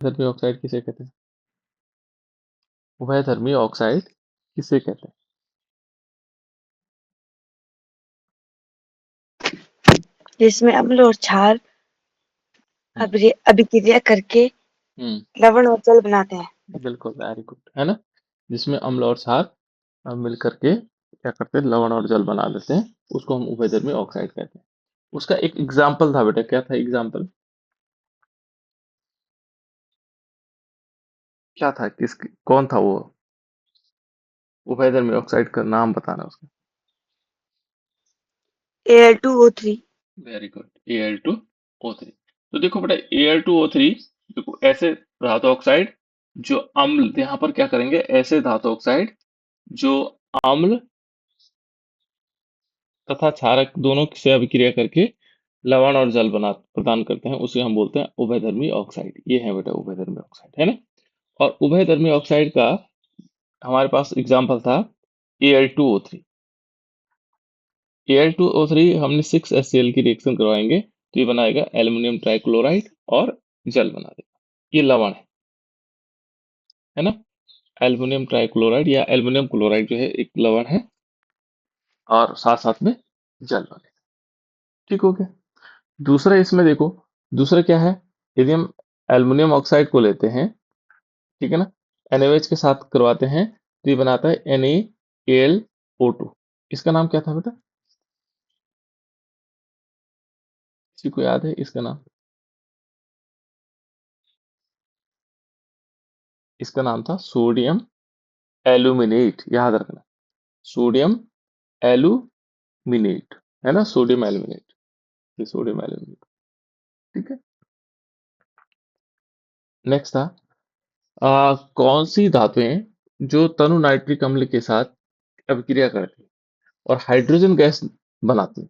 धर्मी ऑक्साइड किसे कहते हैं? उभयधर्मी ऑक्साइड किसे कहते हैं? जिसमें अम्ल और क्षार हम्म। अभिक्रिया करके हम्म। लवण और जल बनाते हैं। बिल्कुल, वेरी गुड, है ना? जिसमें अम्ल और क्षार मिल करके क्या करते हैं, लवण और जल बना देते हैं, उसको हम उभयधर्मी ऑक्साइड कहते हैं। उसका एक एग्जाम्पल था बेटा, क्या था एग्जाम्पल? क्या था, किस कौन था वो उभयधर्मी ऑक्साइड का नाम बताना उसका? Al2O3। Very good, Al2O3। तो देखो बेटा, Al2O3, देखो ऐसे धातु ऑक्साइड जो अम्ल, यहाँ पर क्या करेंगे, ऐसे धातु ऑक्साइड जो अम्ल तथा क्षारक दोनों से अभिक्रिया करके लवण और जल बना प्रदान करते हैं, उसे हम बोलते हैं उभयधर्मी ऑक्साइड। ये है बेटा उभयधर्मी ऑक्साइड, है ना? और उभयधर्मी ऑक्साइड का हमारे पास एग्जाम्पल था Al2O3। Al2O3 हमने 6HCl की रिएक्शन करवाएंगे तो ये बनाएगा एल्युमिनियम ट्राइक्लोराइड और जल बना देगा। ये लवण है ना? एल्युमिनियम ट्राइक्लोराइड या एल्युमिनियम क्लोराइड जो है एक लवण है, और साथ साथ में जल बनेगा। ठीक हो गया? दूसरा इसमें देखो, दूसरा क्या है, यदि हम एल्युमिनियम ऑक्साइड को लेते हैं, ठीक है ना, NaOH के साथ करवाते हैं तो ये बनाता है NaAlO2। इसका नाम क्या था बेटा? किसी को याद है इसका नाम? इसका नाम था सोडियम एल्यूमिनेट, याद रखना, सोडियम एल्यूमिनेट, है ना, सोडियम एल्यूमिनेट, ये सोडियम एल्यूमिनेट। ठीक है। नेक्स्ट था, कौन सी धातुएं जो तनु नाइट्रिक अम्ल के साथ अभिक्रिया करती है और हाइड्रोजन गैस बनाती है?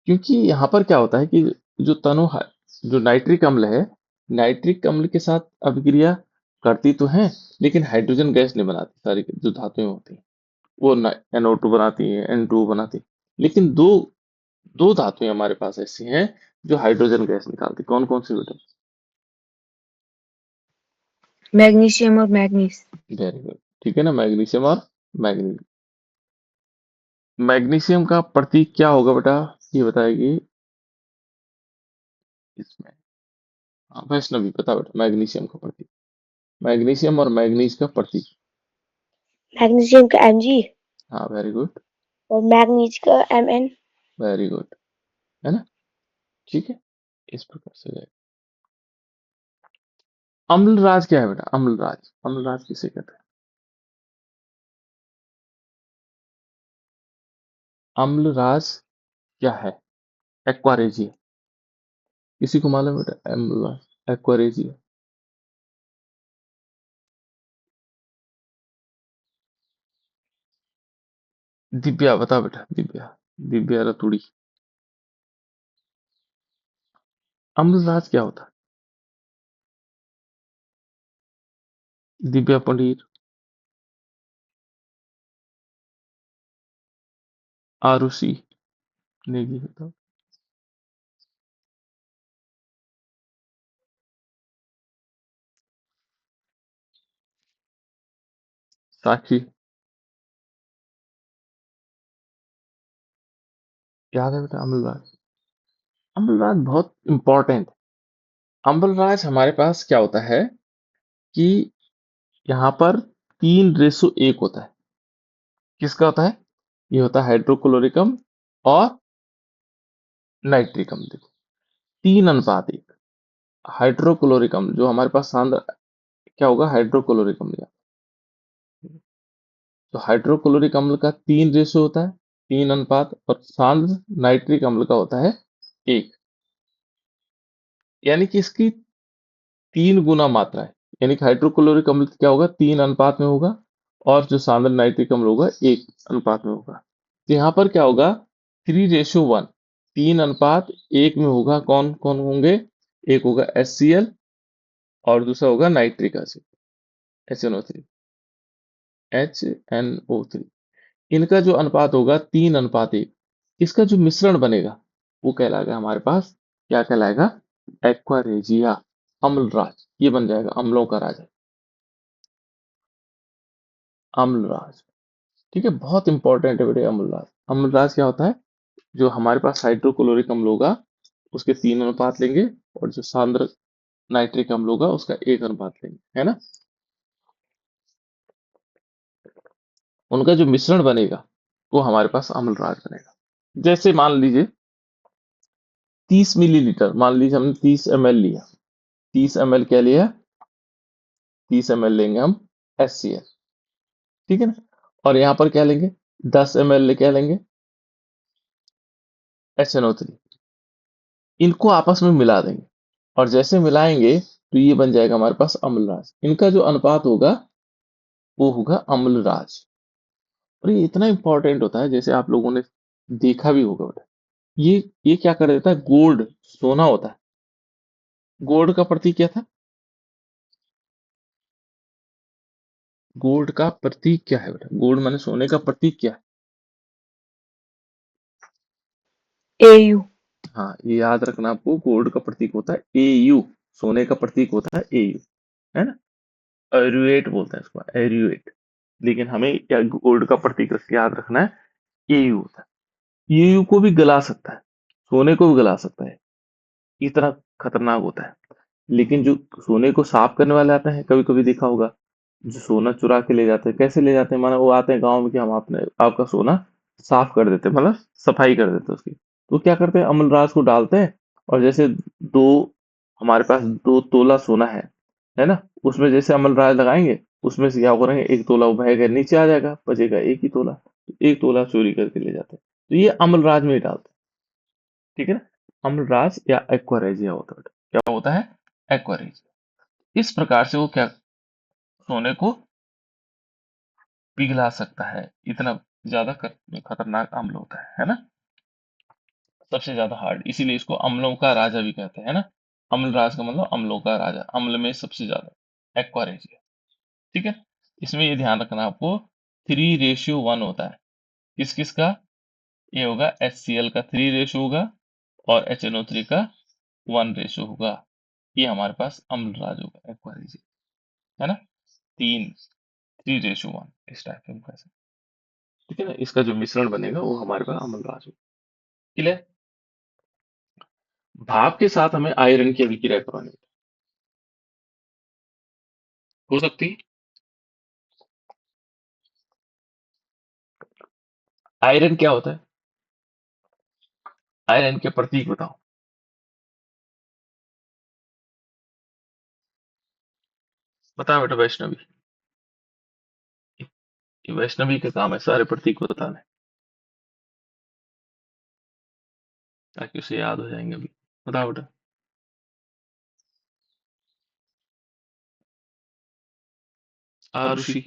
क्योंकि यहाँ पर क्या होता है कि जो जो नाइट्रिक अम्ल है, नाइट्रिक अम्ल के साथ अभिक्रिया करती तो है, लेकिन हाइड्रोजन गैस नहीं बनाती। सारी जो धातुएं होती हैं वो NO2 बनाती है, N2 बनाती है, लेकिन दो दो धातुएं हमारे पास ऐसी हैं जो हाइड्रोजन गैस निकालती। कौन कौन सी बेटा? मैग्नीशियम और मैग्नीज। वेरी गुड, ठीक है ना, मैग्नीशियम और मैग्नीज। मैग्नीशियम का प्रतीक क्या होगा बेटा, ये बताएगी इसमें। हाँ, वैष्णवी बता बेटा, मैग्नीशियम का प्रतीक, मैग्नीशियम और मैग्नीज का प्रतीक। मैग्नीशियम का Mg हाँ, वेरी गुड, और मैग्नीज का Mn। वेरी गुड, है ना? ठीक है, इस प्रकार से जाएगा। अम्लराज क्या है बेटा? अम्लराज, अम्लराज किसे कहते हैं? अम्लराज क्या है? एक्वारेजिया। किसी को मालूम है बेटा अम्लराज एक्वारेजिया? दिव्या बता बेटा, दिव्या, दिव्या रतुड़ी, अम्लराज क्या होता है? दिव्या पंडित, आरुषि नेगी बताओ। साक्षी, याद है बेटा अम्लराज? अम्लराज बहुत इंपॉर्टेंट है। अम्लराज हमारे पास क्या होता है कि यहाँ पर 3:1 होता है। किसका होता है? ये होता है हाइड्रोक्लोरिकम और नाइट्रिकम। देखो, 3:1। हाइड्रोक्लोरिकम जो हमारे पास सांद्र क्या होगा, हाइड्रोक्लोरिक अम्ल का। तो हाइड्रोक्लोरिक अम्ल का 3 रेशो होता है, 3 अनुपात, और सांद्र नाइट्रिक अम्ल का होता है 1। यानी कि इसकी 3 गुना मात्रा है। यानी कि हाइड्रोक्लोरिक अम्ल क्या होगा, 3 अनुपात में होगा, और जो सांद्र नाइट्रिक अम्ल होगा 1 अनुपात में होगा। तो यहाँ पर क्या होगा, 3:1, 3:1 में होगा। कौन कौन होंगे? एक होगा HCl और दूसरा होगा नाइट्रिक एसिड, HNO3, HNO3। इनका जो अनुपात होगा 3:1। इसका जो मिश्रण बनेगा वो कहलाएगा हमारे पास, क्या कहलाएगा, एक्वारेजिया। अम्लराज, ये बन जाएगा अम्लों का राजा, अम्लराज। ठीक है, बहुत इंपॉर्टेंट है बेटे अम्लराज। अम्लराज क्या होता है? जो हमारे पास हाइड्रोक्लोरिक अम्ल होगा उसके 3 अनुपात लेंगे, और जो सांद्र नाइट्रिक अम्ल होगा उसका 1 अनुपात लेंगे, है ना। उनका जो मिश्रण बनेगा वो हमारे पास अम्लराज बनेगा। जैसे मान लीजिए 30 मिलीलीटर, मान लीजिए हमने 30 ml लिया, 30 ml क्या लिया, 30 ml लेंगे हम HCl, ठीक है ना। और यहाँ पर क्या लेंगे, 10 ml क्या लेंगे, HNO3। इनको आपस में मिला देंगे, और जैसे मिलाएंगे तो ये बन जाएगा हमारे पास अम्लराज। इनका जो अनुपात होगा वो होगा अम्लराज। और ये इतना इंपॉर्टेंट होता है, जैसे आप लोगों ने देखा भी होगा बेटा, ये क्या कर देता है, गोल्ड सोना होता है। गोल्ड का प्रतीक क्या था, गोल्ड का प्रतीक क्या है बेटा, गोल्ड माने सोने का प्रतीक क्या है? AU। हाँ, ये याद रखना आपको, गोल्ड का प्रतीक होता है AU, सोने का प्रतीक होता है AU, है ना। एरुएट बोलते हैं इसको, एरुएट। लेकिन हमें क्या गोल्ड का प्रतीक याद रखना है, AU होता है। AU को भी गला सकता है, सोने को भी गला सकता है, इतना खतरनाक होता है। लेकिन जो सोने को साफ करने वाले आते हैं, कभी कभी देखा होगा, जो सोना चुरा के ले जाते हैं, कैसे ले जाते हैं, माना वो आते हैं गांव में कि हम आपने आपका सोना साफ कर देते हैं, मतलब सफाई कर देते हैं उसकी। तो क्या करते हैं, अमलराज को डालते हैं, और जैसे दो, हमारे पास 2 तोला सोना है ना, उसमें जैसे अमलराज लगाएंगे, उसमें से क्या करेंगे, 1 तोला वो बहेगा नीचे आ जाएगा, बचेगा 1 ही तोला, तो 1 तोला चोरी करके ले जाते हैं। तो ये अमलराज में ही डालते हैं, ठीक है ना। अमलराज या एक्वारेजिया होता है, क्या होता है, एक्वारेजिया। इस प्रकार से वो क्या, सोने को पिघला सकता है, इतना ज्यादा खतरनाक अम्ल होता है ना। सबसे ज्यादा हार्ड, इसीलिए इसको अम्लों का राजा भी कहते हैं ना। अम्ल राज का मतलब अम्लों का राजा, अम्ल में सबसे ज्यादा एक्वारेजिया, ठीक है। इसमें ये ध्यान रखना आपको, 3:1 होता है। किस किस का, ये होगा HCl का 3 रेशो होगा, और HNO3 का 1 रेशो होगा। ये हमारे पास अम्ल राज होगा, एक्वारेजिया, है ना। 3:1 इस टाइप के होगा, ठीक है ना। इसका जो मिश्रण बनेगा वो हमारे पास अम्लराज होगा। क्लियर। भाप के साथ हमें आयरन की अभिक्रिया करवानी हो सकती है। आयरन क्या होता है, आयरन के प्रतीक बताओ। बताओ बेटा वैष्णवी, ये वैष्णवी का काम है सारे प्रतीक बताने, ताकि उसे याद हो जाएंगे अभी। बताओ बेटा। आरुषि,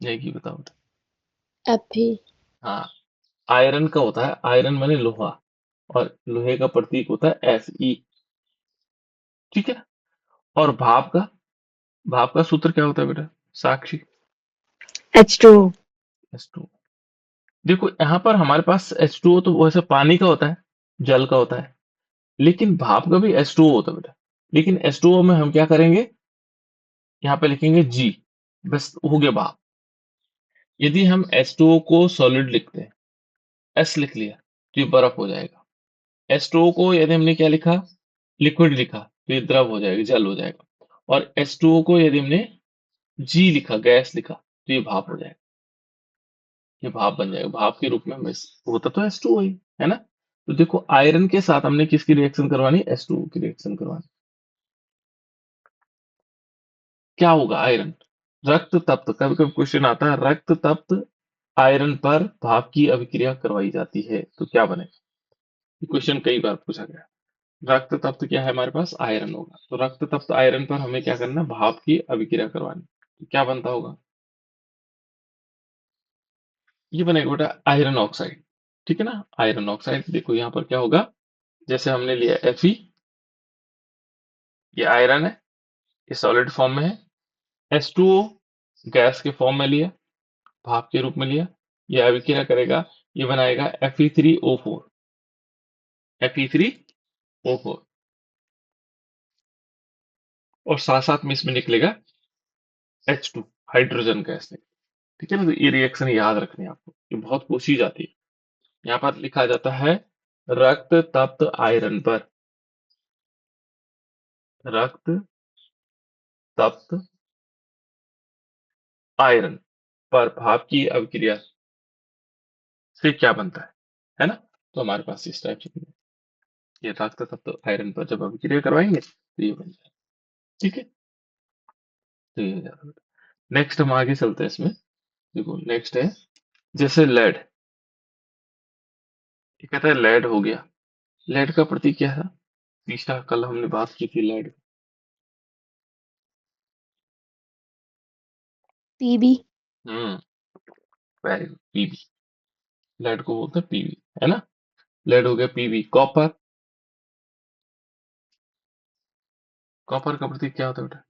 नेगी बताओ बेटा। FE। हाँ, आयरन का होता है, आयरन माने लोहा, और लोहे का प्रतीक होता है Fe, ठीक है। और भाप का सूत्र क्या होता है बेटा, साक्षी। H2O। H2O। देखो यहाँ पर हमारे पास H2O तो वैसे पानी का होता है, जल का होता है, लेकिन भाप का भी H2O होता है बेटा। लेकिन H2O में हम क्या करेंगे, यहाँ पे लिखेंगे G, बस हो गया भाप। यदि हम H2O को सॉलिड लिखते हैं, S लिख लिया, तो ये बर्फ हो जाएगा। H2O को यदि हमने क्या लिखा, लिक्विड लिखा, तो ये द्रव हो जाएगा, जल हो जाएगा। और H2O को यदि हमने G लिखा, गैस लिखा, तो ये भाप हो जाएगा, ये भाप बन जाएगा। भाप के रूप में हमें होता तो H2O ही, है ना। तो देखो आयरन के साथ हमने किसकी रिएक्शन करवानी, H2O की रिएक्शन करवानी। क्या होगा आयरन, रक्त तप्त, कभी कभी क्वेश्चन आता है, रक्त तप्त आयरन पर भाप की अभिक्रिया करवाई जाती है तो क्या बनेगा। क्वेश्चन कई बार पूछा गया। रक्त तप्त क्या है, हमारे पास आयरन होगा, तो रक्त तप्त आयरन पर हमें क्या करना है, भाप की अभिक्रिया करवानी, तो क्या बनता होगा, ये बनेगा बेटा आयरन ऑक्साइड, ठीक है ना। आयरन ऑक्साइड, देखो यहाँ पर क्या होगा, जैसे हमने लिया Fe, ये आयरन है, ये सॉलिड फॉर्म में है। H2O गैस के फॉर्म में लिया, भाप के रूप में लिया, ये अभिक्रिया करेगा, ये बनाएगा Fe3O4, Fe3O4, और साथ साथ में इसमें निकलेगा H2, हाइड्रोजन गैस निकलेगी। ठीक है ना, तो ये रिएक्शन याद रखनी है आपको, ये बहुत पूछी जाती है। यहाँ पर लिखा जाता है रक्त तप्त आयरन पर, रक्त तप्त आयरन पर भाप की अभिक्रिया से क्या बनता है ना। तो हमारे पास इस टाइप से ये रक्त तत्व आयरन पर जब अभिक्रिया करवाएंगे तो ये बन जाएगा। ठीक है, तो ये हो जाता है। नेक्स्ट हम आगे चलते हैं इसमें। देखो नेक्स्ट है जैसे लेड, ये कहता है लेड हो गया। लेड का प्रतीक क्या था, तीसरा कल हमने बात की थी लेड। PB. हम्म, वेरी गुड, पीबी। लेड को बोलते हैं पीबी, है ना। लेड हो गया पीबी। कॉपर, कॉपर का प्रतीक क्या होता है बेटा,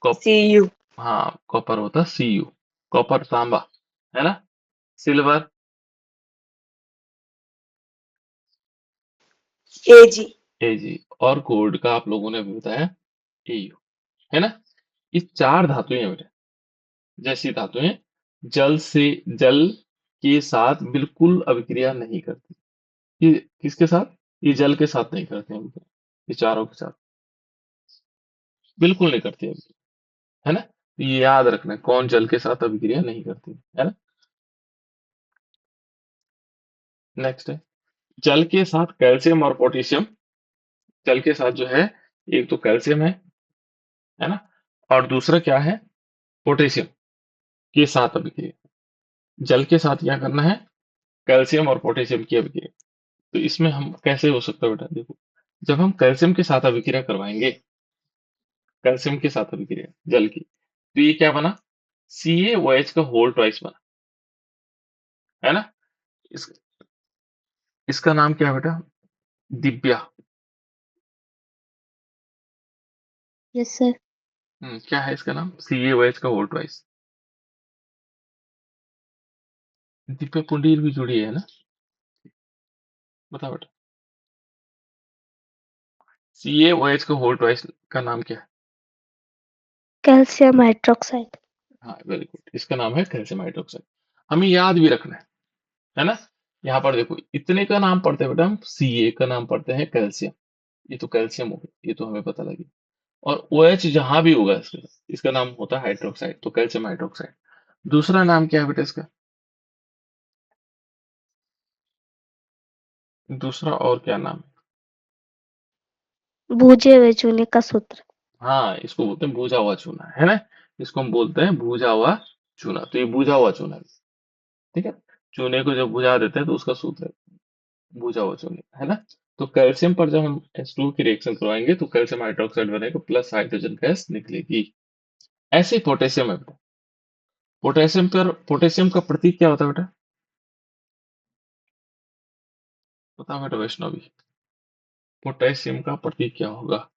कॉप CU. हाँ, कॉपर होता है सीयू। कॉपर तांबा, है ना। Silver, AG. एजी। और गोल्ड का आप लोगों ने अभी बताया एयू, है ना। ये चार धातुएं हैं बेटा, जैसी धातुएं जल से जल के साथ बिल्कुल अभिक्रिया नहीं करती। ये किसके साथ, ये जल के साथ नहीं करते हैं अभिक्रिया। ये चारों के साथ बिल्कुल नहीं करती है ना। तो ये याद रखना है, कौन जल के साथ अभिक्रिया नहीं करती है ना। नेक्स्ट है जल के साथ कैल्शियम और पोटेशियम। जल के साथ जो है, एक तो कैल्शियम है ना, और दूसरा क्या है, पोटेशियम के साथ अभिक्रिया। जल के साथ क्या करना है, कैल्शियम और पोटेशियम की अभिक्रिया। तो इसमें हम कैसे हो सकता है बेटा, देखो जब हम कैल्शियम के साथ अभिक्रिया करवाएंगे, कैल्शियम के साथ अभिक्रिया जल की, तो ये क्या बना, CaOH का होल ट्वाइस बना, है ना। इस, इसका नाम क्या है बेटा, दिव्या। Yes, sir. क्या है इसका नाम, CaOH का होल ट्वाइस। दिव्या पुंडीर भी जुड़ी है ना, बताओ बेटा। CaOH का होल ट्वाइस का नाम क्या है। Calcium hydroxide. हाँ वेरी गुड, इसका नाम है कैल्शियम हाइड्रोक्साइड। हमें याद भी रखना है ना। यहाँ पर देखो इतने का नाम पढ़ते हैं बेटा हम, Ca का नाम पढ़ते हैं कैल्शियम। ये तो कैल्शियम हो गया, ये तो हमें पता लगी। और OH जहां भी होगा इसका नाम होता है हाइड्रोक्साइड, तो कैल्शियम हाइड्रोक्साइड। दूसरा नाम क्या है बेटा इसका, दूसरा और क्या नाम है। भूजे हुए चूने का सूत्र. हाँ, इसको बोलते हैं भूजा हुआ चूना, है ना। इसको हम बोलते हैं भूजा हुआ चूना, तो ये भूजा हुआ चूना है। ठीक है, चूने को जब बुझा देते हैं तो उसका सूत्र है भूजा हुआ चूने, है ना। तो कैल्शियम पर जब हम H2 की रिएक्शन करवाएंगे तो कैल्शियम हाइड्रोक्साइड बनेगा प्लस हाइड्रोजन गैस निकलेगी। ऐसे ही पोटेशियम है बेटा। पोटेशियम पर, पोटेशियम का प्रतीक क्या होता है बेटा, बताओ बेटा वैष्णवी, पोटेशियम का प्रतीक क्या होगा।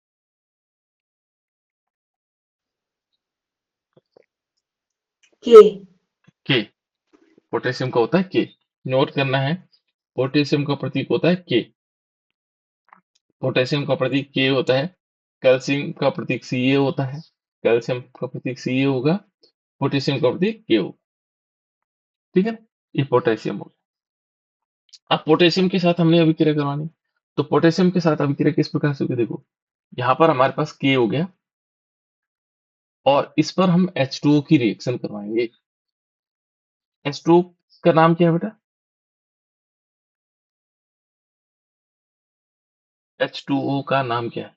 K. के, पोटेशियम का होता है के, नोट करना है। पोटेशियम का प्रतीक होता है के, पोटेशियम का प्रतीक के होता है। कैल्शियम का प्रतीक Ca होता है, कैल्शियम का प्रतीक Ca होगा, पोटेशियम का प्रतीक के होगा। ठीक है ना, ये पोटेशियम होगा। अब पोटेशियम के साथ हमने अभिक्रिया करवानी, तो पोटेशियम के साथ अभिक्रिया किस प्रकार से होगी, देखो यहाँ पर हमारे पास के हो गया, और इस पर हम H2O की रिएक्शन करवाएंगे। H2O का नाम क्या है बेटा, H2O का नाम क्या है,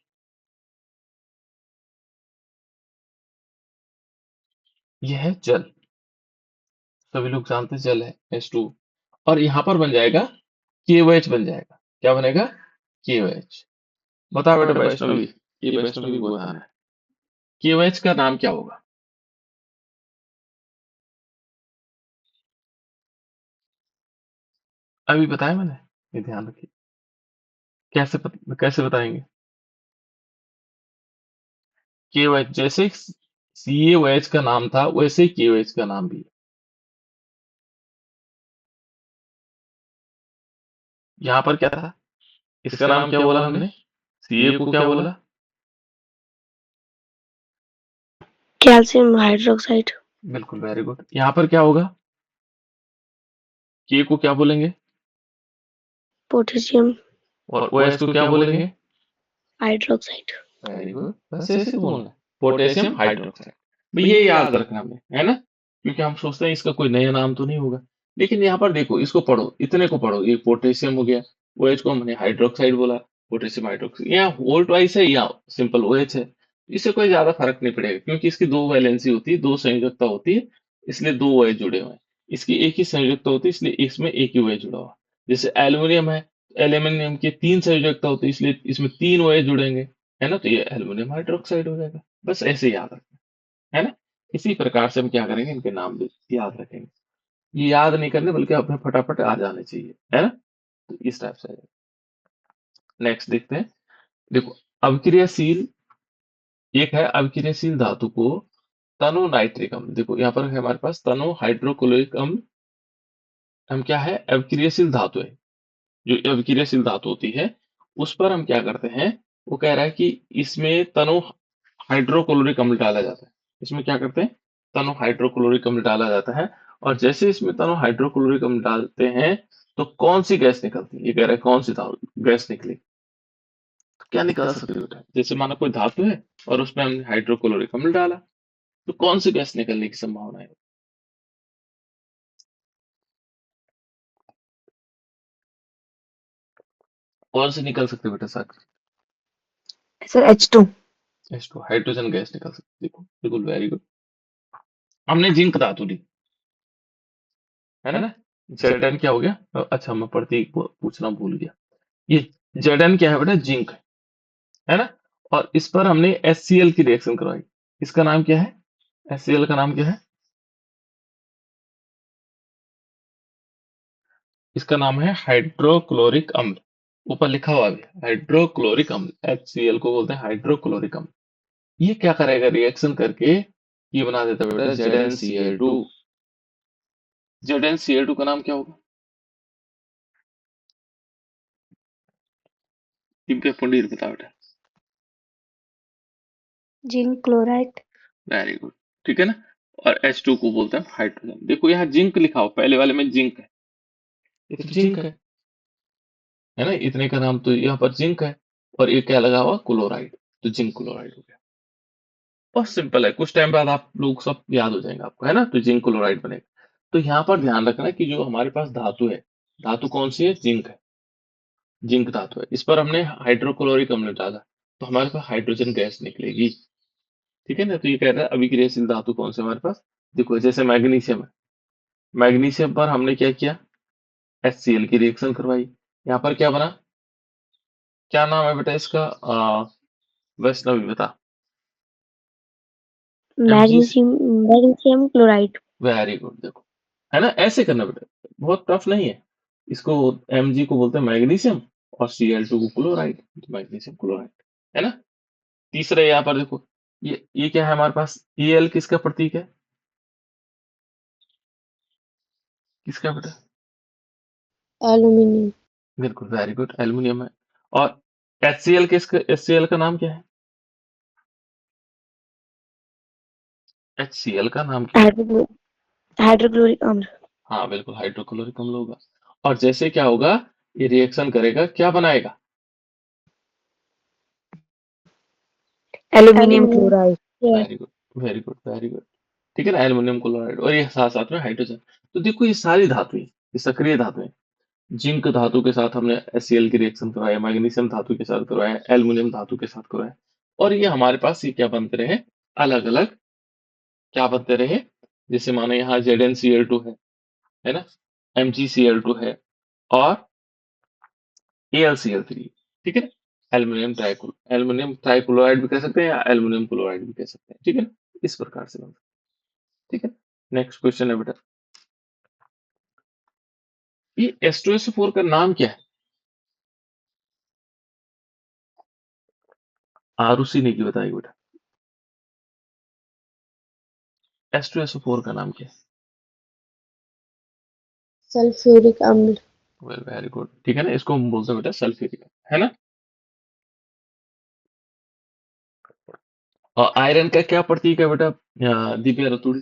यह है जल। सभी लोग जानते हैं जल है H2O। और यहाँ पर बन जाएगा KOH बन जाएगा, क्या बनेगा, KOH। बताओ बताओ बेटा बेटा वैष्णवी, वैष्णवी. ये ये वैष्णवी वैष्णवी को को बताना बताना है, है. KOH का नाम क्या होगा। अभी बताया मैंने, ये ध्यान रखिए। कैसे बताएंगे, KOH जैसे CaOH का नाम था वैसे ही KOH का नाम भी है। यहाँ पर क्या था, इसका नाम क्या बोला हमने? Ca को क्या बोला? Calcium hydroxide. बिल्कुल, वेरी गुड। यहाँ पर क्या होगा? K को क्या बोलेंगे? पोटेशियम और OH को क्या बोलेंगे? हाइड्रोक्साइड। वेरी गुड, बस ऐसे तो बोलना है, पोटेशियम हाइड्रोक्साइड। भाई ये याद रखना हमें, है ना? क्योंकि हम सोचते हैं इसका कोई नया नाम तो नहीं होगा, लेकिन यहाँ पर देखो, इसको पढ़ो, इतने को पढ़ो, ये पोटेशियम हो गया, OH को हमने हाइड्रोक्साइड बोला, पोटेशियम हाइड्रोक्साइड, यहाँ वोल्ट वाइज है या सिंपल OH है, इससे कोई ज्यादा फर्क नहीं पड़ेगा, क्योंकि इसकी दो वैलेंसी होती है, दो संयोजकता होती है, इसलिए दो OH जुड़े हुए हैं। इसकी एक ही संयोजकता होती है, इसलिए इसमें एक ही OH जुड़ा हुआ है। जैसे एल्यूमिनियम है, एल्यूमिनियम की तीन संयोजकता होती है, इसलिए इसमें तीन OH जुड़ेंगे, है ना? तो ये एल्युमिनियम हाइड्रोक्साइड हो जाएगा। बस ऐसे ही याद रखना, है ना? इसी प्रकार से हम क्या करेंगे, इनके नाम भी याद रखेंगे। ये याद नहीं करने, बल्कि अपने फटाफट आ जाने चाहिए, है ना? तो इस टाइप से। नेक्स्ट देखते हैं। देखो, अभिक्रियाशील, एक है अभिक्रियाशील धातु को तनु नाइट्रिक अम्ल। देखो यहाँ पर है हमारे पास तनु हाइड्रोक्लोरिक अम्ल। हम क्या है, अभिक्रियाशील धातु है, जो अभिक्रियाशील धातु होती है, उस पर हम क्या करते हैं, वो कह रहा है कि इसमें तनु हाइड्रोक्लोरिक अम्ल डाला जाता है। इसमें क्या करते हैं, तनु हाइड्रोक्लोरिक अम्ल डाला जाता है, और जैसे इसमें तनु हाइड्रोक्लोरिक अम्ल डालते हैं, तो कौन सी गैस निकलती है? ये कह रहा है कौन सी गैस निकली, तो क्या निकल सकती है बेटा? जैसे माना कोई धातु है और उसमें हमने हाइड्रोक्लोरिक अम्ल डाला, तो कौन सी गैस निकलने की संभावना है? कौन सी निकल सकती है बेटा साक्षी? Sir H2। H2, hydrogen gas निकल सकती है। देखो बिल्कुल, वेरी गुड। हमने जिंक धातु ली, है ना? Zn क्या हो गया? अच्छा, मैं प्रतीक पूछना भूल गया। ये Zn क्या है बेटा? जिंक है ना? और इस पर हमने HCl की रिएक्शन करवाई। इसका नाम क्या है? HCl का नाम क्या है? इसका नाम है हाइड्रोक्लोरिक अम्ल। ऊपर लिखा हुआ भी है, हाइड्रोक्लोरिक अम्ल। HCl को बोलते हैं हाइड्रोक्लोरिक अम्ल। ये क्या करेगा रिएक्शन करके? ये बना देता है बेटा ZnCl2। ZnCl2 का नाम क्या होगा? इनके पंडित बताओ बेटा। Zinc chloride. वेरी गुड, ठीक है ना? और H2 को बोलते हैं हाइड्रोजन। देखो यहाँ जिंक लिखा हो, पहले वाले में जिंक है, ये तो जिंक है ना? इतने का नाम तो यहाँ पर जिंक है, और ये क्या लगा हुआ? क्लोराइड, तो जिंक क्लोराइड हो गया। बहुत सिंपल है, कुछ टाइम बाद आप लोग सब याद हो जाएंगे आपको, है ना? तो जिंक क्लोराइड बनेगा। तो यहाँ पर ध्यान रखना कि जो हमारे पास धातु है, धातु कौन सी है? जिंक है, जिंक धातु है। इस पर हमने हाइड्रोक्लोरिक अम्ल डाला, तो हमारे पास हाइड्रोजन गैस निकलेगी, ठीक है ना? तो ये कह रहा है अभिक्रियाशील धातु कौन सी है हमारे पास। देखो जैसे मैग्नीशियम है, मैग्नीशियम पर हमने क्या किया? HCl की रिएक्शन करवाई। यहाँ पर क्या बना? क्या नाम है बेटा इसका? वैष्णवी बता। Mg। Magnesium magnesium chloride. Very good, देखो, है ना? ऐसे करना बेटा, बहुत टफ नहीं है। इसको Mg को बोलते हैं मैग्नीशियम, और Cl2 को क्लोराइड, तो मैग्नीशियम क्लोराइड, है ना? तीसरा यहाँ पर देखो, ये क्या है हमारे पास? Al किसका प्रतीक है? किसका बेटा? एल्यूमिनियम। बिल्कुल, वेरी गुड, एल्यूमिनियम है। और HCl किसका, HCl का नाम क्या है? HCl का नाम क्या है? हाइड्रोक्लोरिक अम्ल। हाँ बिल्कुल, हाइड्रोक्लोरिक अम्ल होगा। और जैसे क्या होगा, ये रिएक्शन करेगा, क्या बनाएगा? Aluminium chloride. Very good, very good, very good, ठीक है ना? एल्युमिनियम क्लोराइड, और ये साथ साथ में हाइड्रोजन। तो देखो ये सारी धातुएं, ये सक्रिय धातुएं। जिंक धातु के साथ हमने HCl की रिएक्शन करवाया, मैग्नीशियम धातु के साथ करवाया, एल्युमिनियम धातु के साथ करवाया, और ये हमारे पास ये क्या बनते रहे? अलग अलग क्या बनते रहे? जैसे मानो यहाँ ZnCl2 है ना? MgCl2 है, और AlCl3, ठीक है ना? एल्युमिनियम ट्राइक्लोराइड भी कह सकते हैं, या एल्युमिनियम क्लोराइड भी कह सकते हैं, ठीक है ना? इस प्रकार से बनता है, ठीक है? नेक्स्ट क्वेश्चन है बेटा, ये H2SO4 का नाम क्या है? आरुषि ने की बताएगी बेटा। H2SO4 का नाम क्या है? सल्फ्यूरिक अम्ल। वेल वेरी गुड, ठीक है ना, इसको हम बोलते हैं बेटा सल्फ्यूरिक, है ना। और आयरन का क्या प्रतीक है बेटा दिव्या रतुड़ी?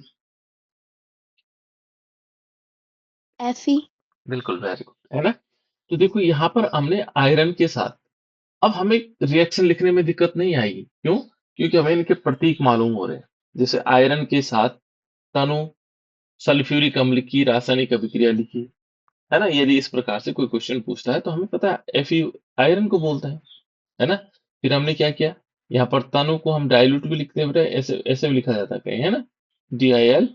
Fe. बिल्कुल वेरी गुड, है ना। तो देखो यहाँ पर हमने आयरन के साथ, अब हमें रिएक्शन लिखने में दिक्कत नहीं आएगी, क्यों? क्योंकि हमें इनके प्रतीक मालूम हो रहे हैं। जैसे आयरन के साथ तनु सल्फ्यूरिक अम्ल की रासायनिक अभिक्रिया लिखी, है ना। यदि इस प्रकार से कोई क्वेश्चन पूछता है तो हमें पता है Fe आयरन को बोलते हैं, है ना। फिर हमने क्या किया, यहाँ पर तनु को हम डाइल्यूट भी लिखते हैं बेटा, ऐसे ऐसे भी लिखा जाता है कहीं, है ना। DIL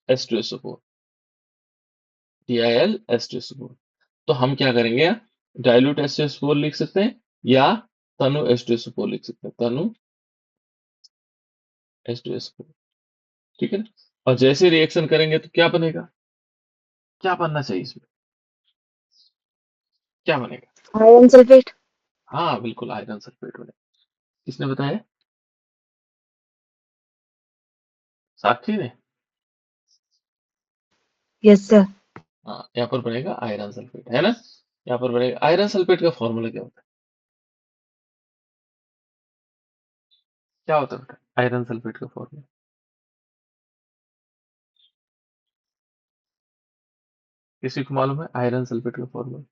H2SO4, DIL H2SO4। तो हम क्या करेंगे, डाइल्यूट H2SO4 लिख सकते हैं या तनु H2SO4 लिख सकते हैं, तनु H2SO4, ठीक है ना। और जैसे रिएक्शन करेंगे तो क्या बनेगा, क्या बनना चाहिए इसमें, क्या बनेगा? Iron sulfate. हाँ बिल्कुल, आयरन सल्फेट बनेगा। किसने बताया? साक्षी ने। Yes, sir. हाँ, यहाँ पर बनेगा आयरन सल्फेट, है ना। यहाँ पर बनेगा आयरन सल्फेट का फॉर्मूला क्या होता है, क्या होता है बेटा आयरन सल्फेट का फॉर्मूला? किसी को मालूम है आयरन सल्फेट का फॉर्मूला?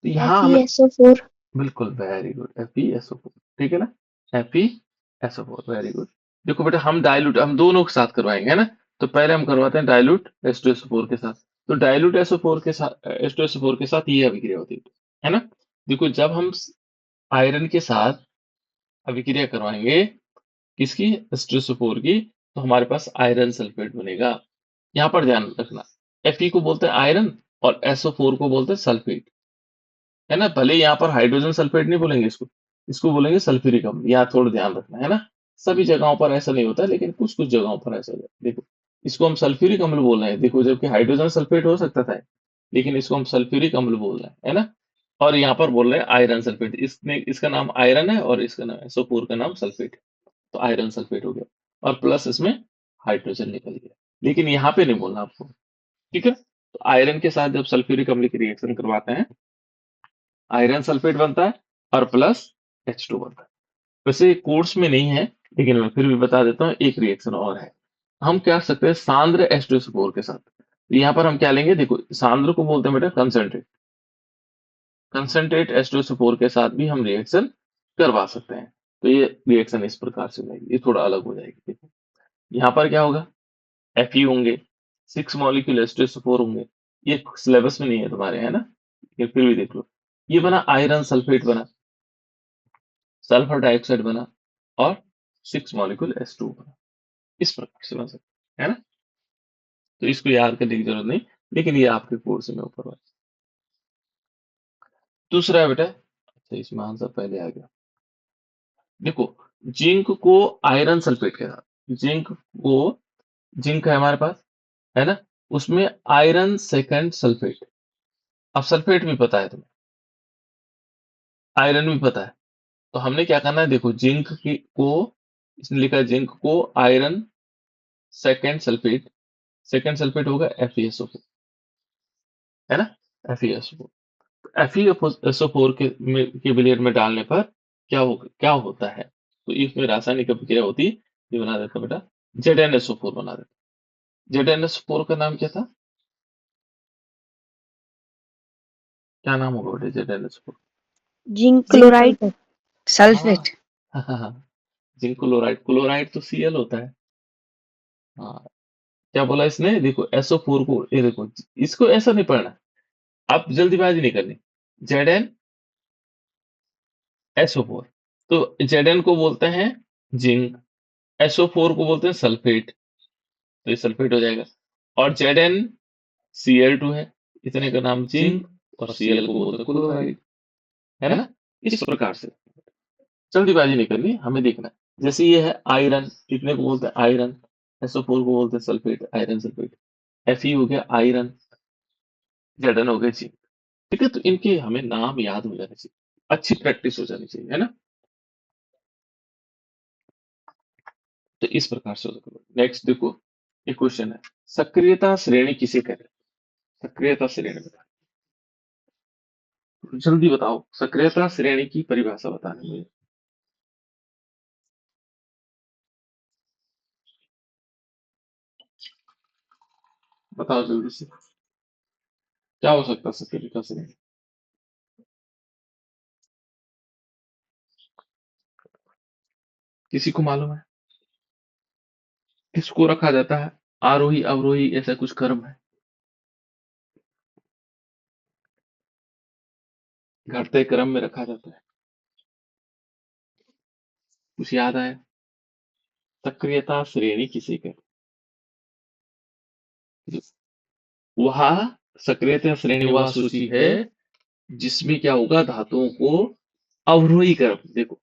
तो यहाँ हमें, FeSO4. बिल्कुल वेरी गुड, FeSO4, ठीक है ना, FeSO4, वेरी गुड। देखो बेटा हम डाइल्यूट, हम दोनों के साथ करवाएंगे, है ना। तो पहले हम करवाते हैं डाइल्यूट H2SO4 के साथ। तो डाइल्यूट SO4 के साथ, H2SO4 के साथ ये अभिक्रिया होती है ना। देखो जब हम आयरन के साथ अभिक्रिया करवाएंगे किसकी, H2SO4 की, तो हमारे पास आयरन सल्फेट बनेगा। यहाँ पर ध्यान रखना, Fe को बोलते हैं आयरन और SO4 को बोलते हैं सल्फेट, है ना। भले यहाँ पर हाइड्रोजन सल्फेट नहीं बोलेंगे इसको, इसको बोलेंगे सल्फ्यूरिक अम्ल, यहाँ थोड़ा ध्यान रखना, है ना। सभी जगहों पर ऐसा नहीं होता, लेकिन कुछ कुछ जगहों पर ऐसा होता है। देखो इसको हम सल्फ्यूरिक अम्ल बोल रहे हैं, देखो जबकि हाइड्रोजन सल्फेट हो सकता था, लेकिन इसको हम सल्फ्यूरिक अम्ल बोल रहे हैं, है ना। और यहाँ पर बोल रहे हैं आयरन सल्फेट, इसने इसका नाम आयरन है और इसका नाम SO4 का नाम सल्फेट है, तो आयरन सल्फेट हो गया। और प्लस इसमें हाइड्रोजन निकल गया, लेकिन यहाँ पे नहीं बोलना आपको, ठीक है। तो आयरन के साथ जब सल्फ्यूरिक अम्ल की रिएक्शन करवाते हैं, आयरन सल्फेट बनता है और प्लस H2 बनता है। वैसे कोर्स में नहीं है, लेकिन मैं फिर भी बता देता हूँ, एक रिएक्शन और है। हम क्या कर सकते हैं सांद्र H2SO4 के साथ, तो यहाँ पर हम क्या लेंगे, देखो सांद्र को बोलते हैं बेटा कंसंट्रेट, कंसंट्रेट H2SO4 के साथ भी हम रिएक्शन करवा सकते हैं। तो ये रिएक्शन इस प्रकार से हो जाएगी, ये थोड़ा अलग हो जाएगी, देखो यहाँ पर क्या होगा, Fe होंगे, 6 मॉलिक्यूल H2SO4 होंगे। ये सिलेबस में नहीं है तुम्हारे, है ना, ये फिर भी देख लो। ये बना आयरन सल्फेट बना, सल्फर डाइऑक्साइड बना, और 6 मॉलिक्यूल H2 बना, इस प्रकार से बन सकता है ना। तो इसको याद करने की जरूरत नहीं, लेकिन ये आपके कोर्स में ऊपर हुआ। दूसरा है बेटा, अच्छा इसमें आंसर पहले आ गया, देखो जिंक को आयरन सल्फेट के साथ, जिंक है हमारे पास, है ना, उसमें आयरन सेकंड सल्फेट। अब सल्फेट भी पता है तुम्हें, आयरन भी पता है, तो हमने क्या करना है, देखो जिंक की को, इसने लिखा है जिंक को iron second sulphate, second sulphate होगा FeSO4, है ना, FeSO4। FeSO4 के विलयन में डालने पर क्या होता है, तो इसमें रासायनिक अभिक्रिया होती है, ये बना देता बेटा ZnSO4 बना देता। ZnSO4 का नाम क्या था, क्या नाम होगा बेटा ZnSO4? Zinc Zinc chloride. sulfate. हाँ Sulfate. हाँ हाँ, जिंक क्लोराइड, क्लोराइड तो Cl होता है। हाँ, क्या बोला इसने, देखो SO4 को, ये देखो इसको ऐसा नहीं पढ़ना, आप जल्दीबाजी नहीं करनी। ZnSO4, तो Zn को बोलते हैं जिंक, SO4 को बोलते हैं सल्फेट, तो ये सल्फेट हो जाएगा। और ZnCl2 है, इतने का नाम जिंक, और Cl को बोलते हैं क्लोराइड, है ना। इस प्रकार से जल्दीबाजी नहीं करनी, हमें देखना है। जैसे ये है आयरन, कितने को बोलते हैं आयरन, SO4 को बोलते हैं सल्फेट, आयरन सल्फेट। Fe हो गया आयरन, Zn हो गया जिंक, ठीक है। तो इनके हमें नाम याद हो जाने चाहिए, अच्छी प्रैक्टिस हो जानी चाहिए, है ना। तो इस प्रकार से होता है। नेक्स्ट देखो, एक क्वेश्चन है, सक्रियता श्रेणी किसे कहते हैं, सक्रियता श्रेणी बता। जल्दी बताओ, सक्रियता श्रेणी की परिभाषा बतानी मुझे। बताओ जल्दी से, क्या हो सकता है सक्रियता श्रेणी? किसी को मालूम है? किसको रखा जाता है? आरोही अवरोही ऐसा कुछ क्रम है? घटते क्रम में रखा जाता है। कुछ याद आया? सक्रियता श्रेणी किसे कहते हैं? वह सक्रियता श्रेणी वह सूची है जिसमें क्या होगा, धातुओं को अवरोही क्रम, देखो,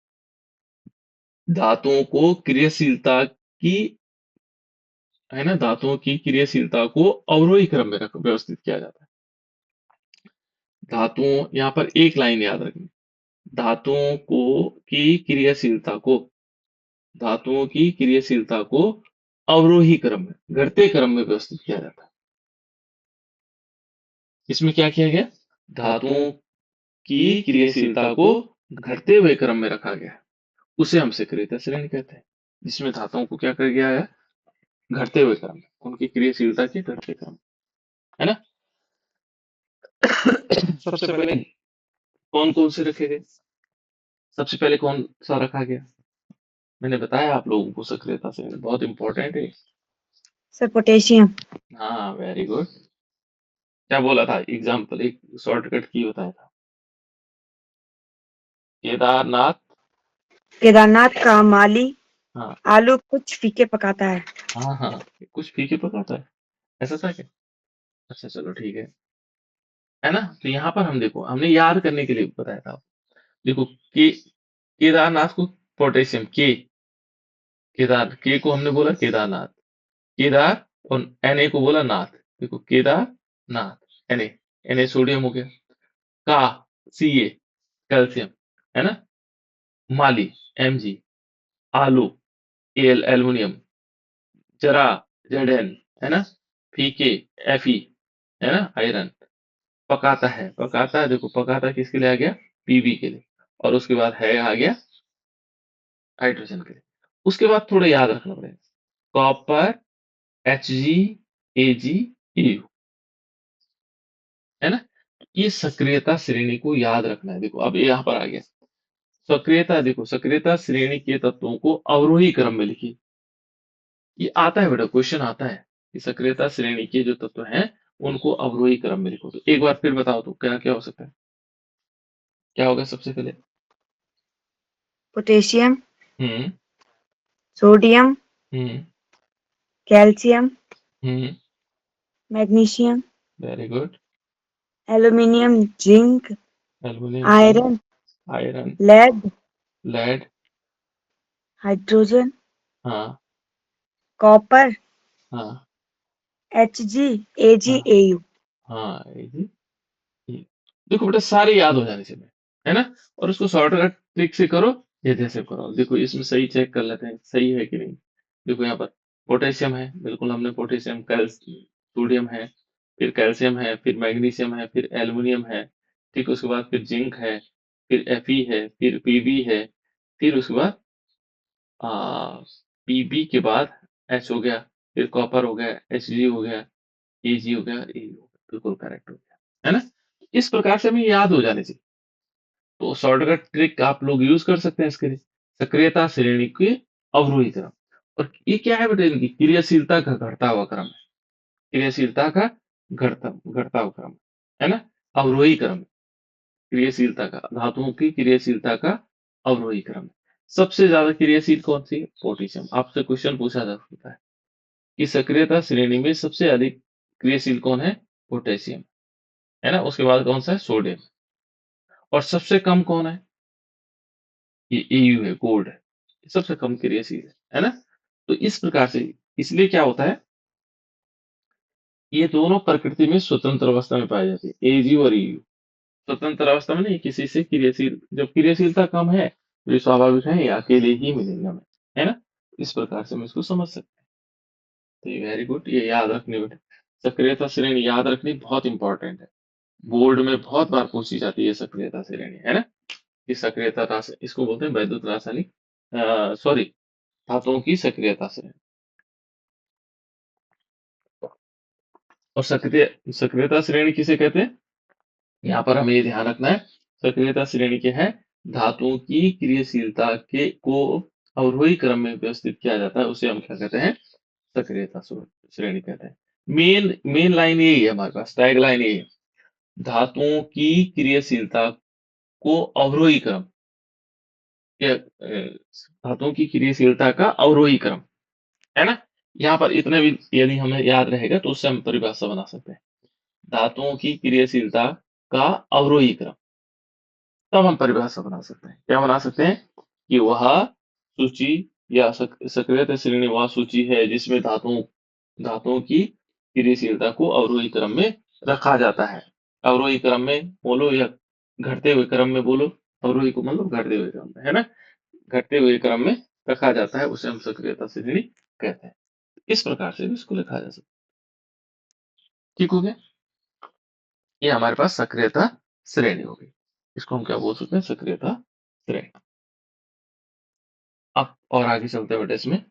धातुओं को क्रियाशीलता की, है ना, धातुओं की क्रियाशीलता को अवरोही क्रम में व्यवस्थित किया जाता है। धातुओं, यहाँ पर एक लाइन याद रखनी, धातुओं को की क्रियाशीलता को, धातुओं की क्रियाशीलता को अवरोही क्रम में, घटते क्रम में व्यवस्थित किया जाता है। इसमें क्या किया गया, धातुओं की क्रियाशीलता को घटते हुए क्रम में रखा गया है, उसे हम सक्रियता श्रेणी कहते हैं। जिसमें धातुओं को क्या कर गया है, घटते हुए क्रम में, उनकी क्रियाशीलता के घटते क्रम, है ना। सबसे पहले कौन कौन से रखे गए? सबसे पहले कौन सा रखा गया? मैंने बताया आप लोगों को, सक्रियता श्रेणी बहुत इंपॉर्टेंट है। Sir potassium. हाँ, वेरी गुड। क्या बोला था, एग्जाम्पल एक शॉर्टकट की बताया था। केदारनाथ। केदारनाथ का माली हाँ आलू कुछ फीके पकाता है। हाँ हाँ, कुछ फीके पकाता है, ऐसा था क्या? अच्छा चलो ठीक है ना। तो यहाँ पर हम देखो, हमने याद करने के लिए बताया था। देखो, केदारनाथ को पोटेशियम के, के को हमने बोला केदारनाथ, केदार, और Na को बोला नाथ। देखो, केदार नाथ, Na सोडियम हो गया, का Ca कैल्शियम, है ना, माली Mg, आलू एल्युमिनियम, जरा Zn, है ना, फीके Fe, है ना, आयरन। पकाता है, देखो पकाता किसके लिए आ गया, Pb के लिए, और उसके बाद है आ गया हाइड्रोजन के लिए। उसके बाद थोड़ा याद रखना पड़ेगा, कॉपर Hg Ag Au, है ना। ये सक्रियता श्रेणी को याद रखना है। देखो अब यहाँ पर आ गया सक्रियता, देखो सक्रियता श्रेणी के तत्वों को अवरोही क्रम में लिखिए। ये आता है बेटा, क्वेश्चन आता है कि सक्रियता श्रेणी के जो तत्व हैं उनको अवरोही क्रम में लिखो। तो एक बार फिर बताओ तो क्या क्या हो सकता है, क्या होगा सबसे पहले? Potassium, hmm sodium, hmm calcium, hmm magnesium, very good. Aluminium, zinc, aluminium, zinc, iron, iron, lead, lead, hydrogen, हाँ कॉपर, हाँ Hg Ag हाँ Au। हाँ, ये देखो बेटा, सारे याद हो जाने चाहिए, है ना। और उसको शॉर्टकट ट्रिक से करो या जैसे करो। देखो इसमें सही चेक कर लेते हैं सही है कि नहीं। देखो यहाँ पर पोटेशियम है, बिल्कुल हमने पोटेशियम, सोडियम है, फिर कैल्शियम है, फिर मैग्नीशियम है, फिर एल्युमिनियम है, ठीक, उसके बाद फिर जिंक है, फिर Fe है, फिर Pb है, फिर उसके बाद Pb के बाद H हो गया, फिर कॉपर हो गया, Hg हो गया, Ag हो गया, A हो गया, बिल्कुल करेक्ट हो गया, है ना। इस प्रकार से हमें याद हो जाने चाहिए। तो शॉर्टकट ट्रिक आप लोग यूज कर सकते हैं इसके लिए, सक्रियता श्रेणी के अवरोही क्रम। और ये क्या है बेटा, इनकी क्रियाशीलता का घटता हुआ क्रम है, क्रियाशीलता का घटता हुआ क्रम, है ना, अवरोही क्रम, क्रियाशीलता का, धातुओं की क्रियाशीलता का अवरोही क्रम। सबसे ज्यादा क्रियाशील कौन सी है? पोटेशियम। आपसे क्वेश्चन पूछा जा सकता है कि सक्रियता श्रेणी में सबसे अधिक क्रियाशील कौन है? पोटेशियम, है ना। उसके बाद कौन सा है? सोडियम। और सबसे कम कौन है? ये Au है, गोल्ड है, ये सबसे कम क्रियाशील है ना। तो इस प्रकार से, इसलिए क्या होता है, ये दोनों प्रकृति में स्वतंत्र अवस्था में पाई जाती है, Ag और Eu। स्वतंत्र अवस्था में नहीं, किसी से क्रियाशील, जब क्रियाशीलता कम है तो ये स्वाभाविक है, ये अकेले ही मिलेंगे हमें, है ना। इस प्रकार से हम इसको समझ सकते हैं। तो ये वेरी गुड, ये याद रखने बेटे, सक्रियता श्रेणी याद रखनी बहुत इंपॉर्टेंट है। बोर्ड में बहुत बार पूछी जाती है सक्रियता श्रेणी, है ना? कि सक्रियता राशि इसको बोलते हैं वैद्युत रासायनिक, सॉरी, धातुओं की सक्रियता श्रेणी। और सक्रियता श्रेणी किसे कहते हैं? यहाँ पर हमें ये ध्यान रखना है, सक्रियता श्रेणी क्या है? धातुओं की क्रियाशीलता के को अवरोही क्रम में व्यवस्थित किया जाता है, उसे हम क्या कहते हैं? सक्रियता श्रेणी कहते हैं। मेन मेन लाइन यही है, हमारे पास टैग लाइन यही है, धातुओं की क्रियाशीलता को अवरोही क्रम या धातुओं की क्रियाशीलता का अवरोही क्रम, है ना? यहाँ पर इतने भी यदि हमें याद रहेगा तो उससे हम परिभाषा बना सकते हैं, धातुओं की क्रियाशीलता का अवरोही क्रम। तब हम परिभाषा बना सकते हैं, क्या बना सकते हैं? कि वह सूची या सक्रियता श्रेणी वह सूची है जिसमें धातुओं धातुओं की क्रियाशीलता को अवरोही क्रम में रखा जाता है। अवरोही क्रम में बोलो या घटते हुए क्रम में बोलो, अवरोही को मतलब घटते हुए क्रम में, है ना? घटते हुए क्रम में रखा जाता है, उसे हम सक्रियता श्रेणी कहते हैं। इस प्रकार से भी इसको लिखा जा सकता है। ठीक हो गया? ये हमारे पास सक्रियता श्रेणी हो गई। इसको हम क्या बोल सकते हैं? सक्रियता श्रेणी। अब और आगे चलते हैं बेटा इसमें।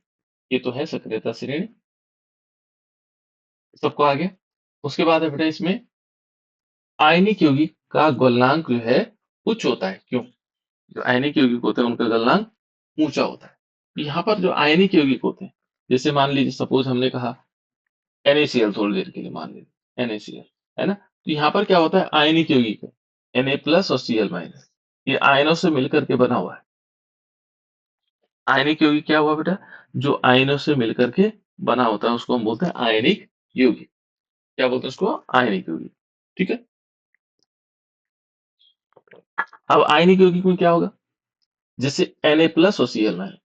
ये तो है सक्रियता श्रेणी, सबको आ गया। उसके बाद है बेटा इसमें आयनिक यौगिक का गलनांक जो है उच्च होता है। क्यों? जो आयनिक यौगिक होते हैं उनका गलनांक ऊंचा होता है। यहाँ पर जो आयनिक यौगिक होते हैं, जैसे मान लीजिए सपोज हमने कहा NaCl, थोड़ी देर के लिए मान लीजिए NaCl, है ना? तो यहाँ पर क्या होता है? आयनिक यौगिक है Na प्लस और Cl माइनस, ये आयनों से मिलकर के बना हुआ है। आयनिक यौगिक क्या हुआ बेटा? जो आयनों से मिलकर के बना होता है उसको हम बोलते हैं आयनिक यौगिक। क्या बोलते हैं उसको? आयनिक यौगिक। ठीक है? अब आयनिक यौगिक में क्या होगा? जैसे Na प्लस और Cl माइनस,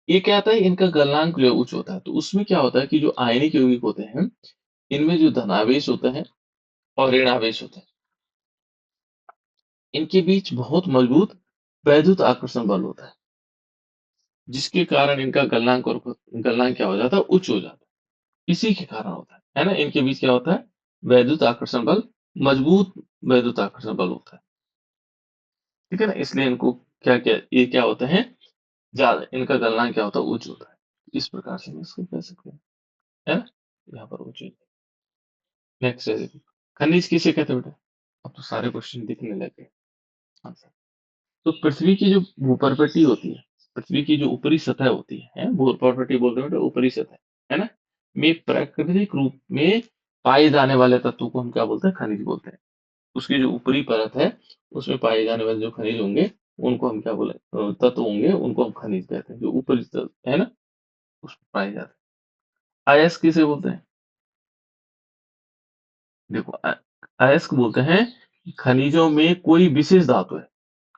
ये क्या आता है? इनका गलनांक जो है उच्च होता है। तो उसमें क्या होता है कि जो आयनिक यौगिक होते हैं, इनमें जो धनावेश होते हैं और ऋणावेश होते हैं, इनके बीच बहुत मजबूत वैद्युत आकर्षण बल होता है, जिसके कारण इनका गलनांक क्या हो जाता है? उच्च हो जाता है। इसी के कारण होता है ना? इनके बीच क्या होता है? वैद्युत आकर्षण बल, मजबूत वैद्युत आकर्षण बल होता है। ठीक है ना? इसलिए इनको क्या क्या ये क्या होते हैं? ज्यादा इनका गलनांक क्या होता है? उच्च होता है। इस प्रकार से हम इसको कह सकते हैं, है ना? यहाँ पर उच्च। नेक्स्ट है देखो, खनिज किसे कहते हैं बेटा? अब तो सारे क्वेश्चन दिखने लगे आंसर। तो पृथ्वी की जो भूपर्पटी होती है, पृथ्वी की जो ऊपरी सतह होती है, भूपर्पटी बोलते हैं बेटा ऊपरी सतह, है ना? में प्राकृतिक रूप में पाए जाने वाले तत्व को हम क्या बोलते हैं? खनिज बोलते हैं। उसकी जो ऊपरी परत है, उसमें पाए जाने वाले जो खनिज होंगे, उनको हम क्या बोले? तत्व होंगे, उनको हम खनिज कहते हैं, जो ऊपरी तत्व है ना, उसमें पाए जाते हैं। अयस्क किसे बोलते हैं? देखो, अयस्क बोलते हैं खनिजों में कोई विशेष धातु है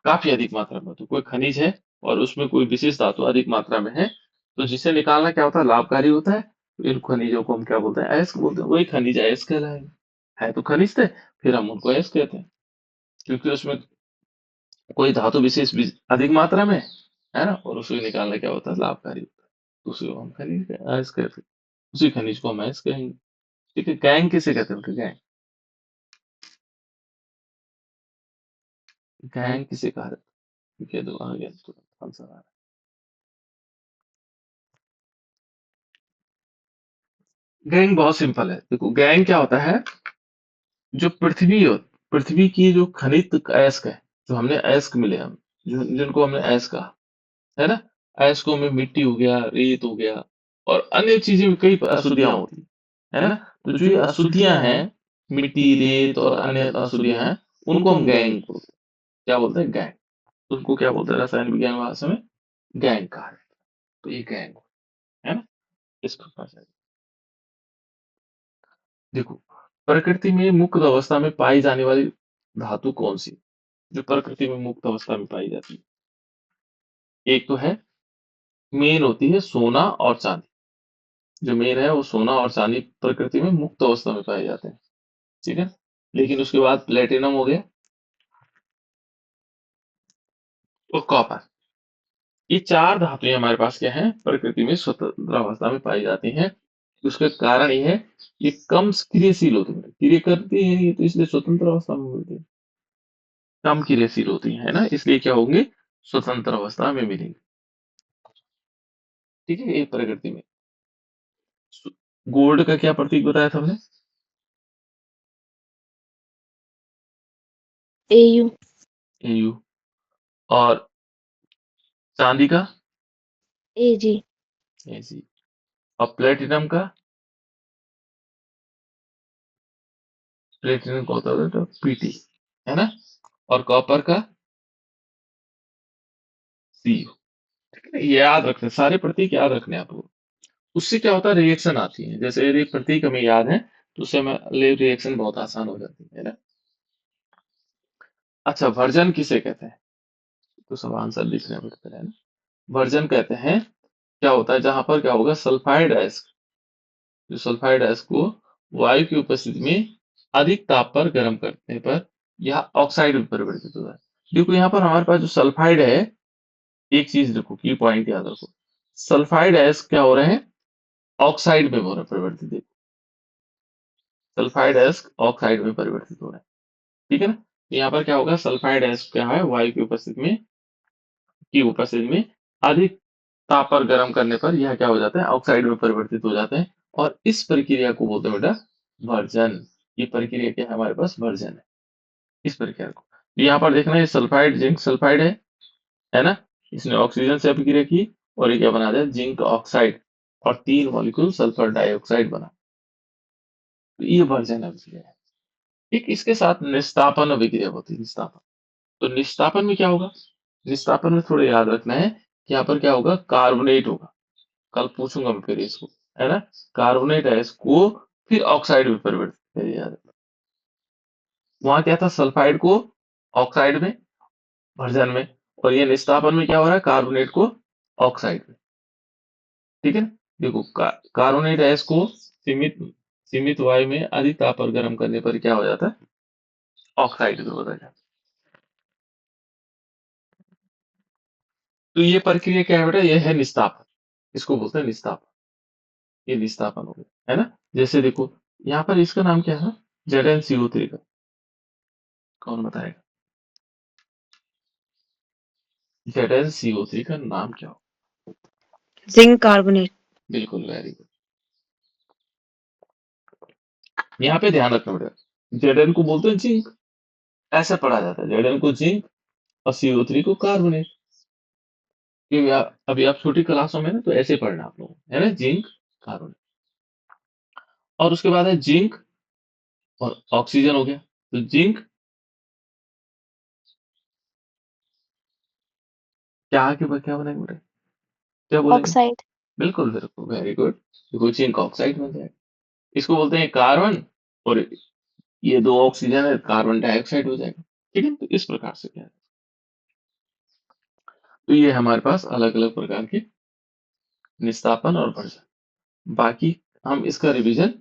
काफी अधिक मात्रा में, तो कोई खनिज है और उसमें कोई विशेष धातु अधिक मात्रा में है, तो जिसे निकालना क्या होता है? लाभकारी होता है। तो इन खनिजों को हम क्या बोलते हैं? अयस्क बोलते हैं। वही खनिज अयस्क कहलाएंगे। है तो खनिज थे, फिर हम उनको अयस्क कहते हैं, क्योंकि उसमें कोई धातु विशेष अधिक मात्रा में है ना, और उसे निकालना क्या होता है? लाभकारी होता है, तो उसे हम खनिज अयस्क कहते हैं। उसी खनिज को हम अयस्क कहेंगे। ठीक है? गैंग किसे कहते हैं? गैंग, गैंग किसे कहा जाता है? ठीक है, तो आ गया तुरंत आंसर आ रहा है। गैंग बहुत सिंपल है। देखो, गैंग क्या होता है? जो पृथ्वी की जो खनिज अयस्क है, जो हमने अयस्क मिले हम, जिनको हमने अयस्क कहा, है ना? अयस्कों में मिट्टी हो गया, रेत हो गया, और अन्य चीजें में कई अशुद्धियां होती है ना? तो जो ये अशुद्धियां हैं, मिट्टी, रेत और अन्य अशुद्धियां हैं, उनको हम गैंग बोलते हैं। क्या बोलते हैं? गैंग। उनको क्या बोलते हैं रसायन विज्ञान भाषा में? गैंग कहा जाता है। तो ये गैंग है ना? इस प्रकार से देखो, प्रकृति में मुक्त अवस्था में पाई जाने वाली धातु कौन सी, जो प्रकृति में मुक्त अवस्था में पाई जाती है? एक तो है, मेन होती है सोना और चांदी। जो मेन है वो सोना और चांदी प्रकृति में मुक्त अवस्था में पाए जाते हैं। ठीक है? लेकिन उसके बाद प्लेटिनम हो गया और कॉपर, ये चार धातुएं हमारे पास क्या है? प्रकृति में स्वतंत्र अवस्था में पाई जाती हैं। उसका कारण ये है, ये कम क्रियाशील होती है, क्रिया करती है नहीं, तो इसलिए स्वतंत्र अवस्था में मिलती है। कम क्रियाशील होती है ना, इसलिए क्या होंगे, स्वतंत्र अवस्था में मिलेंगे। ठीक है, ये प्रकृति में। गोल्ड का क्या प्रतीक बताया था हमने? AU AU। और चांदी का? AG AG। और प्लेटिनम का? प्लेटिनम का होता है तो PT, है ना। और कॉपर का? CU। ठीक है, ये याद रखने, सारे प्रतीक याद रखने हैं आपको। उससे क्या होता है, रिएक्शन आती है। जैसे यदि प्रतीक हमें याद है तो उससे हमें रिएक्शन बहुत आसान हो जाती है ना। अच्छा, वर्जन किसे कहते हैं? तो सब आंसर लिखने पड़ते हैं ना। वर्जन कहते हैं, क्या होता है, जहां पर क्या होगा, सल्फाइड अयस्क, जो सल्फाइड अयस्क को वायु की उपस्थिति में अधिक ताप पर गर्म करने पर यह ऑक्साइड में परिवर्तित होता है। देखो यहाँ पर हमारे पास जो सल्फाइड है, एक चीज देखो, की पॉइंट याद रखो, सल्फाइड अयस्क क्या हो रहे हैं, ऑक्साइड में हो रहे हैं परिवर्तित। देखो, सल्फाइड अयस्क ऑक्साइड में परिवर्तित हो रहे हैं। ठीक है ना। तो यहाँ पर क्या होगा, सल्फाइड अयस्क क्या है, वायु की उपस्थिति में अधिक ताप पर गर्म करने पर यह क्या हो जाता है, ऑक्साइड में परिवर्तित हो जाते हैं। और इस प्रक्रिया को बोलते हैं बेटा वर्जन। ये प्रक्रिया क्या है, हमारे पास वर्जन है, इस प्रक्रिया को। तो यहाँ पर देखना, ये सल्फाइड जिंक सल्फाइड है ना। इसने ऑक्सीजन से अभिक्रिया की और ये क्या बना दिया, जिंक ऑक्साइड, और 3 मॉलिक्यूल सल्फर डाइऑक्साइड बना। तो ये वर्जन अभिक्रिया है। ठीक, इसके साथ निस्तापन अभिक्रिया होती है, निस्तापन। तो निस्तापन में क्या होगा, निस्तापन में थोड़ा याद रखना है कि यहाँ पर क्या होगा, कार्बोनेट होगा। कल पूछूंगा मैं फिर इसको, है ना। कार्बोनेट है, इसको फिर ऑक्साइड में परिवर्तित कर दिया जाता है। वहां क्या था, सल्फाइड को ऑक्साइड में, वर्जन में। और ये निस्तापन में क्या हो रहा है, कार्बोनेट को ऑक्साइड में। ठीक है ना। देखो, कार्बोनेट है, इसको सीमित सीमित वायु में अधिक ताप पर गर्म करने पर क्या हो जाता है, ऑक्साइड में बदल जाता है। तो ये प्रक्रिया क्या है बेटा, ये है निस्तापन। इसको बोलते हैं निस्तापन। ये विस्थापन हो गया, है ना। जैसे देखो, यहाँ पर इसका नाम क्या है, ZnCO3 का। कौन बताएगा, ZnCO3 का नाम क्या हो? जिंक कार्बोनेट बिल्कुल, वेरी गुड। यहाँ पे ध्यान रखना पड़ेगा, Zn को बोलते हैं जिंक, ऐसे पढ़ा जाता है, Zn को जिंक और CO3 को कार्बोनेट। क्योंकि अभी आप छोटी क्लासों में ना, तो ऐसे पढ़ना आप लोगों को, है ना, जिंक कार्बोनेट। और उसके बाद है जिंक और ऑक्सीजन हो गया। तो जिंक क्या आके क्या बनेगा बेटा, क्या बोलेंगे? ऑक्साइड बिल्कुल बिल्कुल, वेरी गुड। देखो, जिंक ऑक्साइड बन जाएगा। इसको बोलते हैं कार्बन, और ये 2 ऑक्सीजन है, कार्बन डाइऑक्साइड हो जाएगा। ठीक है, तो इस प्रकार से क्या है, तो ये हमारे पास अलग अलग प्रकार के निस्तापन और वर्जन। बाकी हम इसका रिवीजन